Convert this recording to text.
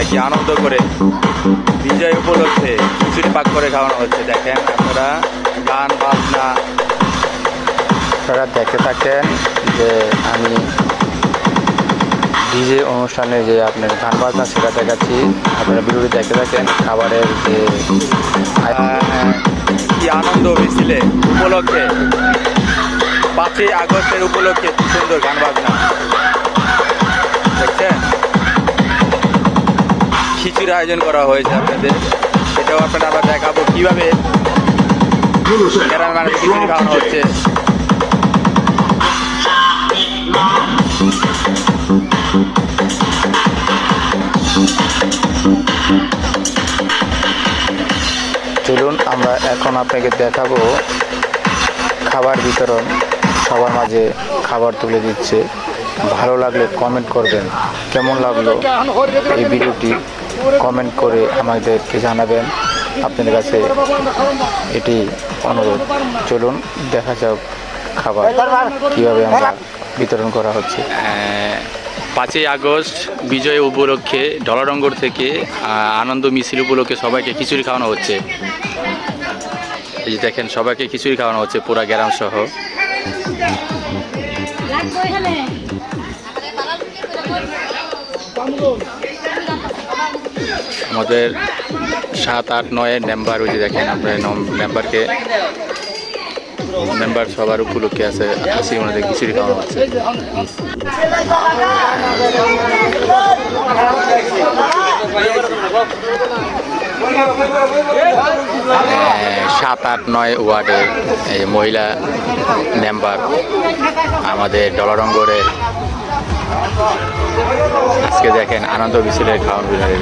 কি আনন্দ করে বিজয় উপলক্ষে খিচুড়ি পাক করে খাওয়ানো হচ্ছে। দেখেন আপনারা গান বাজনা আপনারা দেখতে থাকেন যে আমি ডিজে অনুষ্ঠানে যে আপনার গান বাজনা সেটা দেখাচ্ছি, আপনারা ভিডিওটি দেখতে থাকেন। খাবারের যে কি আনন্দ মিছিলে উপলক্ষে 5ই আগস্টের উপলক্ষে কি সুন্দর গান বাজনা দেখছেন। খিচুড়ির আয়োজন করা হয়েছে আপনাদের, সেটাও আপনারা আবার দেখাবো কিভাবে গ্রামের মানুষ খিচুড়ি খাওয়ানো হচ্ছে। চলুন আমরা এখন আপনাকে দেখাবো খাবার বিতরণ। সবার মাঝে খাবার তুলে দিচ্ছে। ভালো লাগলে কমেন্ট করবেন, কেমন লাগলো এই ভিডিওটি কমেন্ট করে আমাদেরকে জানাবেন। আপনাদের কাছে এটি অনুরোধ। চলুন দেখা যাক খাবার কীভাবে আমরা বিতরণ করা হচ্ছে। 5ই আগস্ট বিজয় উপলক্ষে ডলারঙ্গর থেকে আনন্দ মিছিল উপলক্ষে সবাইকে খিচুড়ি খাওয়ানো হচ্ছে। এই যে দেখেন সবাইকে খিচুড়ি খাওয়ানো হচ্ছে পুরা গ্রাম সহ। আমাদের 7, 8, 9 মেম্বার, ওই যে দেখেন আপনার মেম্বার সবার উপলক্ষে আছে আসি ওনাদের খিচুড়ি খাওয়ানো হচ্ছে। 7, 8, 9 ওয়ার্ডের এই মহিলা মেম্বার আমাদের ডলারঙ্গরের আজকে দেখেন আনন্দ মিছিলের খাওয়ান বিভাগের